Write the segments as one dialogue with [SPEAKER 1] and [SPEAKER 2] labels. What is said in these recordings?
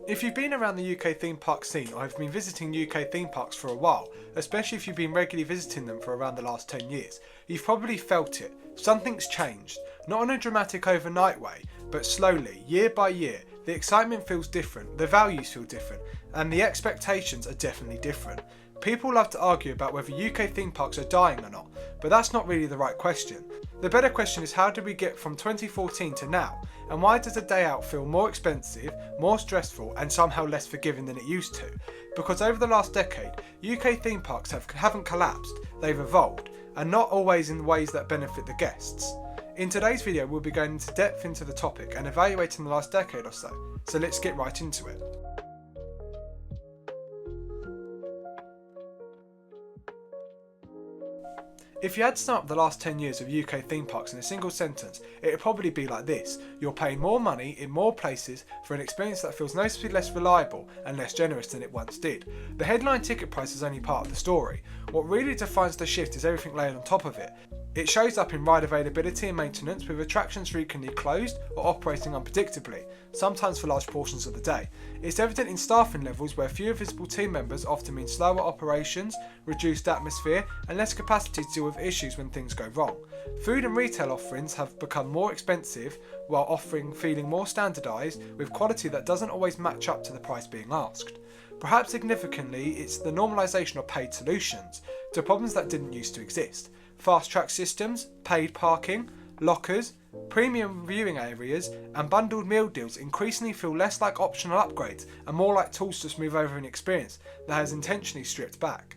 [SPEAKER 1] If you've been around the UK theme park scene or have been visiting UK theme parks for a while, especially if you've been regularly visiting them for around the last 10 years, you've probably felt it. Something's changed. Not in a dramatic overnight way, but slowly, year by year, the excitement feels different, the values feel different, and the expectations are definitely different. People love to argue about whether UK theme parks are dying or not, but that's not really the right question. The better question is, how did we get from 2014 to now, and why does a day out feel more expensive, more stressful, and somehow less forgiving than it used to? Because over the last decade, UK theme parks haven't collapsed, they've evolved, and not always in ways that benefit the guests. In today's video, we'll be going into depth into the topic and evaluating the last decade or so let's get right into it. If you had to sum up the last 10 years of UK theme parks in a single sentence, it would probably be like this: you're paying more money in more places for an experience that feels noticeably less reliable and less generous than it once did. The headline ticket price is only part of the story. What really defines the shift is everything layered on top of it. It shows up in ride availability and maintenance, with attractions frequently closed or operating unpredictably, sometimes for large portions of the day. It's evident in staffing levels, where fewer visible team members often mean slower operations, reduced atmosphere, and less capacity to deal with issues when things go wrong. Food and retail offerings have become more expensive, while feeling more standardised, with quality that doesn't always match up to the price being asked. Perhaps significantly, it's the normalisation of paid solutions to problems that didn't used to exist. Fast track systems, paid parking, lockers, premium viewing areas, and bundled meal deals increasingly feel less like optional upgrades and more like tools to smooth over an experience that has intentionally stripped back.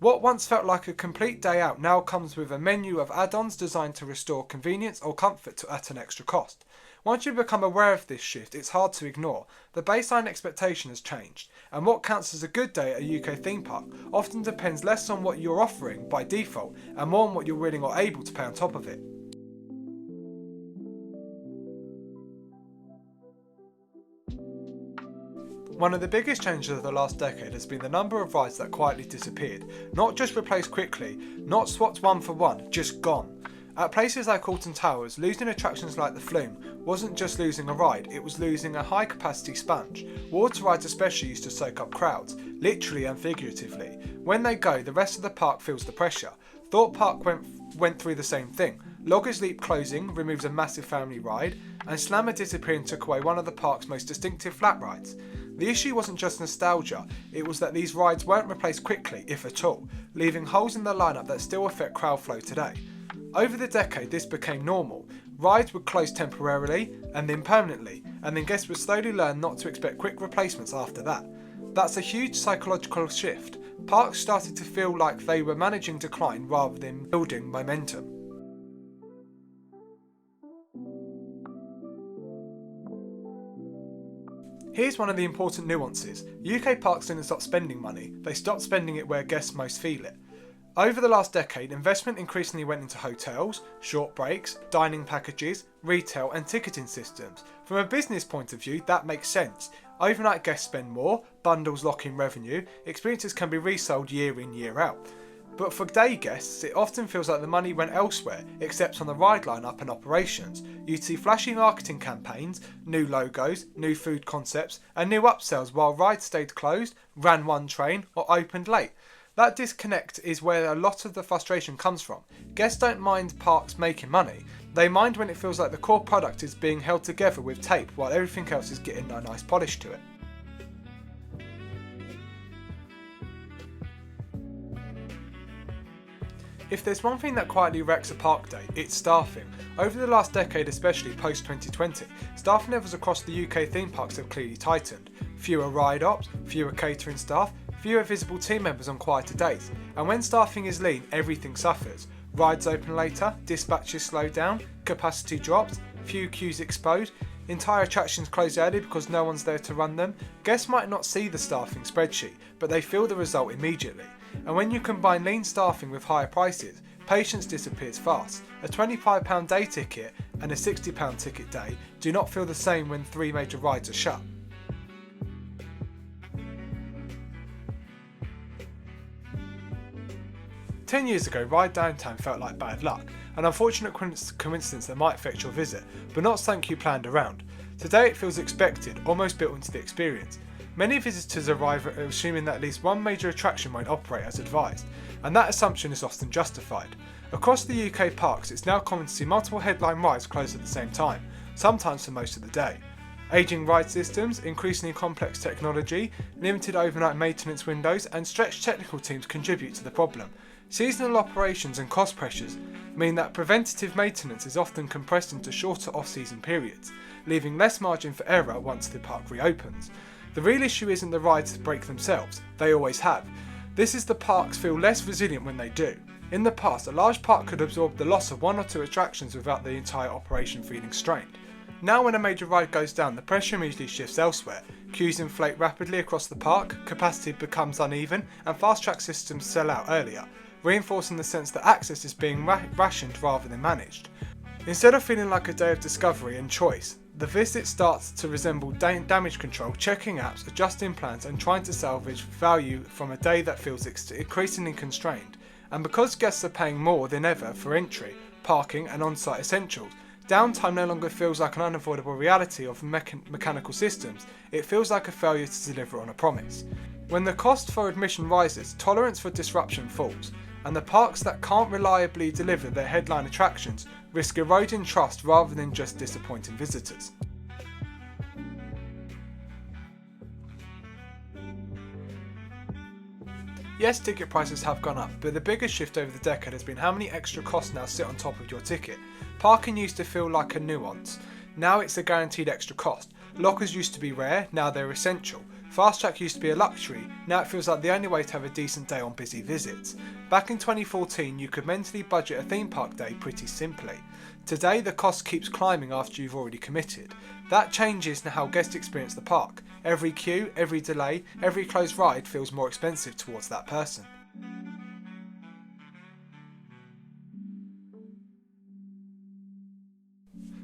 [SPEAKER 1] What once felt like a complete day out now comes with a menu of add-ons designed to restore convenience or comfort at an extra cost. Once you become aware of this shift, it's hard to ignore. The baseline expectation has changed, and what counts as a good day at a UK theme park often depends less on what you're offering by default and more on what you're willing or able to pay on top of it. One of the biggest changes of the last decade has been the number of rides that quietly disappeared. Not just replaced quickly, not swapped one for one, just gone. At places like Alton Towers, losing attractions like the Flume wasn't just losing a ride, it was losing a high capacity sponge. Water rides especially used to soak up crowds, literally and figuratively. When they go, the rest of the park feels the pressure. Thorpe Park went through the same thing. Loggers Leap closing removes a massive family ride, and Slammer disappearing took away one of the park's most distinctive flat rides. The issue wasn't just nostalgia, it was that these rides weren't replaced quickly, if at all, leaving holes in the lineup that still affect crowd flow today. Over the decade, this became normal. Rides would close temporarily and then permanently, and then guests would slowly learn not to expect quick replacements after that. That's a huge psychological shift. Parks started to feel like they were managing decline rather than building momentum. Here's one of the important nuances. UK parks didn't stop spending money, they stopped spending it where guests most feel it. Over the last decade, investment increasingly went into hotels, short breaks, dining packages, retail and ticketing systems. From a business point of view, that makes sense. Overnight guests spend more, bundles lock in revenue, experiences can be resold year in, year out. But for day guests, it often feels like the money went elsewhere, except on the ride lineup and operations. You'd see flashy marketing campaigns, new logos, new food concepts, and new upsells while rides stayed closed, ran one train, or opened late. That disconnect is where a lot of the frustration comes from. Guests don't mind parks making money, they mind when it feels like the core product is being held together with tape while everything else is getting a nice polish to it. If there's one thing that quietly wrecks a park day, it's staffing. Over the last decade, especially post-2020, staffing levels across the UK theme parks have clearly tightened. Fewer ride ops, fewer catering staff, fewer visible team members on quieter days. And when staffing is lean, everything suffers. Rides open later, dispatches slow down, capacity drops, few queues exposed, entire attractions close early because no one's there to run them. Guests might not see the staffing spreadsheet, but they feel the result immediately. And when you combine lean staffing with higher prices, patience disappears fast. A £25 day ticket and a £60 ticket day do not feel the same when 3 major rides are shut. "10 years ago, ride Downtime felt like bad luck, an unfortunate coincidence that might affect your visit, but not something you planned around. Today it feels expected, almost built into the experience. Many visitors arrive assuming that at least one major attraction won't operate as advised, and that assumption is often justified. Across the UK parks, it's now common to see multiple headline rides close at the same time, sometimes for most of the day. Ageing ride systems, increasingly complex technology, limited overnight maintenance windows, and stretched technical teams contribute to the problem. Seasonal operations and cost pressures mean that preventative maintenance is often compressed into shorter off-season periods, leaving less margin for error once the park reopens. The real issue isn't the rides break themselves, they always have. This is the parks feel less resilient when they do. In the past, a large park could absorb the loss of one or two attractions without the entire operation feeling strained. Now when a major ride goes down, the pressure immediately shifts elsewhere. Queues inflate rapidly across the park, capacity becomes uneven, and fast-track systems sell out earlier, reinforcing the sense that access is being rationed rather than managed. Instead of feeling like a day of discovery and choice, the visit starts to resemble damage control, checking apps, adjusting plans, and trying to salvage value from a day that feels increasingly constrained. And because guests are paying more than ever for entry, parking, and on-site essentials, downtime no longer feels like an unavoidable reality of mechanical systems, it feels like a failure to deliver on a promise. When the cost for admission rises, tolerance for disruption falls, and the parks that can't reliably deliver their headline attractions risk eroding trust rather than just disappointing visitors. Yes, ticket prices have gone up, but the biggest shift over the decade has been how many extra costs now sit on top of your ticket. Parking used to feel like a nuance, now it's a guaranteed extra cost. Lockers used to be rare, now they're essential. Fast track used to be a luxury, now it feels like the only way to have a decent day on busy visits. Back in 2014 you could mentally budget a theme park day pretty simply. Today the cost keeps climbing after you've already committed. That changes how guests experience the park. Every queue, every delay, every closed ride feels more expensive towards that person.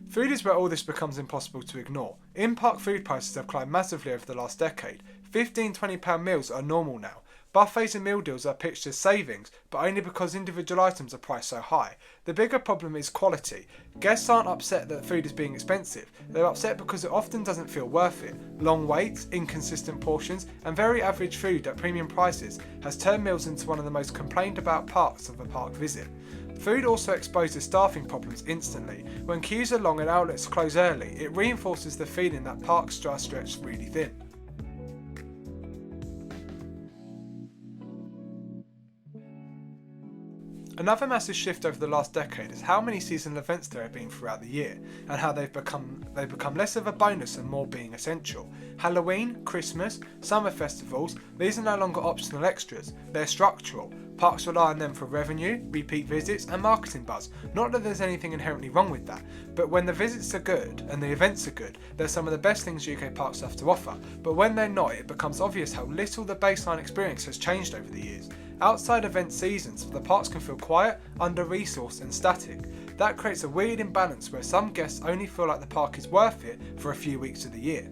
[SPEAKER 1] Food is where all this becomes impossible to ignore. In-park food prices have climbed massively over the last decade. £15–20 meals are normal now. Buffets and meal deals are pitched as savings, but only because individual items are priced so high. The bigger problem is quality. Guests aren't upset that food is being expensive, they're upset because it often doesn't feel worth it. Long waits, inconsistent portions, and very average food at premium prices has turned meals into one of the most complained about parts of a park visit. Food also exposes staffing problems instantly. When queues are long and outlets close early, it reinforces the feeling that parks are stretched really thin. Another massive shift over the last decade is how many seasonal events there have been throughout the year, and how they've become less of a bonus and more being essential. Halloween, Christmas, summer festivals, these are no longer optional extras, they're structural. Parks rely on them for revenue, repeat visits, and marketing buzz. Not that there's anything inherently wrong with that, but when the visits are good and the events are good, they're some of the best things UK parks have to offer. But when they're not, it becomes obvious how little the baseline experience has changed over the years. Outside event seasons, the parks can feel quiet, under-resourced and static. That creates a weird imbalance where some guests only feel like the park is worth it for a few weeks of the year.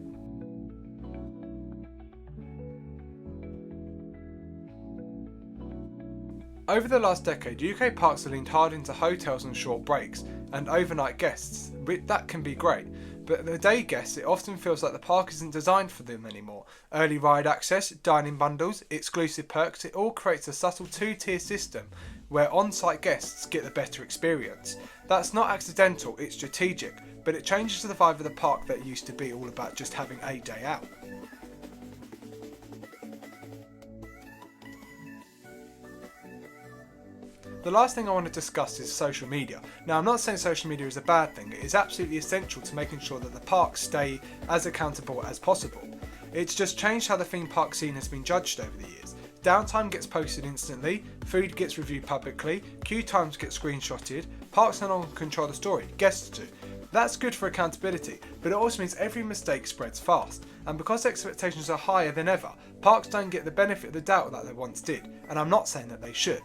[SPEAKER 1] Over the last decade, UK parks have leaned hard into hotels and short breaks, and overnight guests. That can be great, but the day guests, it often feels like the park isn't designed for them anymore. Early ride access, dining bundles, exclusive perks, it all creates a subtle two-tier system where on-site guests get the better experience. That's not accidental, it's strategic, but it changes the vibe of the park that used to be all about just having a day out. The last thing I want to discuss is social media. Now, I'm not saying social media is a bad thing, it is absolutely essential to making sure that the parks stay as accountable as possible. It's just changed how the theme park scene has been judged over the years. Downtime gets posted instantly, food gets reviewed publicly, queue times get screenshotted, parks no longer control the story, guests do. That's good for accountability, but it also means every mistake spreads fast. And because expectations are higher than ever, parks don't get the benefit of the doubt that they once did, and I'm not saying that they should.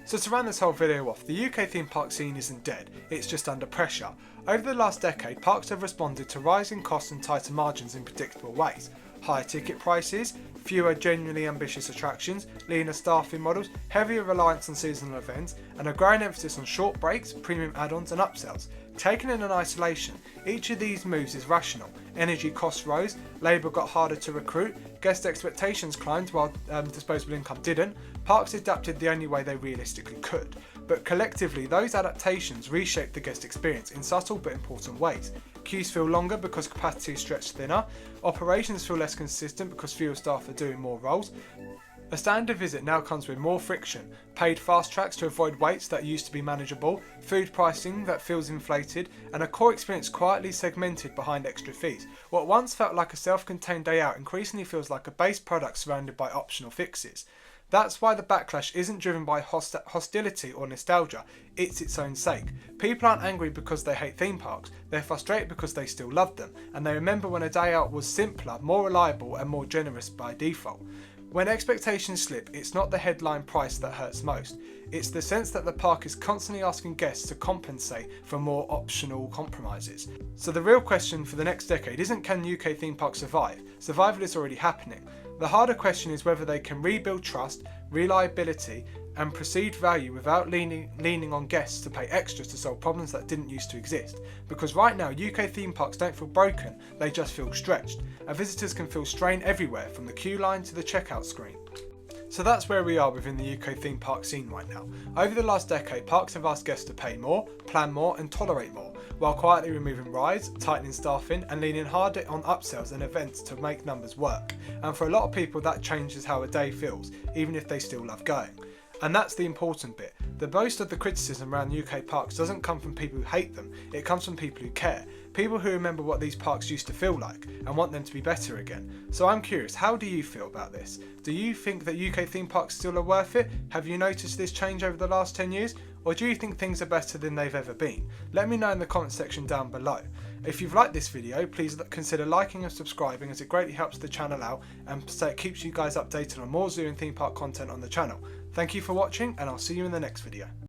[SPEAKER 1] So to round this whole video off, the UK theme park scene isn't dead, it's just under pressure. Over the last decade, parks have responded to rising costs and tighter margins in predictable ways. higher ticket prices, fewer genuinely ambitious attractions, leaner staffing models, heavier reliance on seasonal events, and a growing emphasis on short breaks, premium add-ons and upsells. Taken in an isolation, each of these moves is rational. Energy costs rose, labour got harder to recruit, guest expectations climbed while disposable income didn't. Parks adapted the only way they realistically could. But collectively, those adaptations reshaped the guest experience in subtle but important ways. Queues feel longer because capacity is stretched thinner, operations feel less consistent because fewer staff are doing more roles. A standard visit now comes with more friction, paid fast tracks to avoid waits that used to be manageable, food pricing that feels inflated, and a core experience quietly segmented behind extra fees. What once felt like a self-contained day out increasingly feels like a base product surrounded by optional fixes. That's why the backlash isn't driven by hostility or nostalgia, it's its own sake. People aren't angry because they hate theme parks, they're frustrated because they still love them, and they remember when a day out was simpler, more reliable and more generous by default. When expectations slip, it's not the headline price that hurts most. It's the sense that the park is constantly asking guests to compensate for more optional compromises. So the real question for the next decade isn't can UK theme parks survive? Survival is already happening. The harder question is whether they can rebuild trust, reliability and perceived value without leaning on guests to pay extras to solve problems that didn't used to exist. Because right now UK theme parks don't feel broken, they just feel stretched, and visitors can feel strain everywhere from the queue line to the checkout screen. So that's where we are within the UK theme park scene right now. Over the last decade, parks have asked guests to pay more, plan more and tolerate more, while quietly removing rides, tightening staffing and leaning harder on upsells and events to make numbers work. And for a lot of people that changes how a day feels, even if they still love going. And that's the important bit. The most of the criticism around UK parks doesn't come from people who hate them, it comes from people who care. People who remember what these parks used to feel like and want them to be better again. So I'm curious, how do you feel about this? Do you think that UK theme parks still are worth it? Have you noticed this change over the last 10 years? Or do you think things are better than they've ever been? Let me know in the comment section down below. If you've liked this video, please consider liking and subscribing as it greatly helps the channel out and so it keeps you guys updated on more zoo and theme park content on the channel. Thank you for watching and I'll see you in the next video.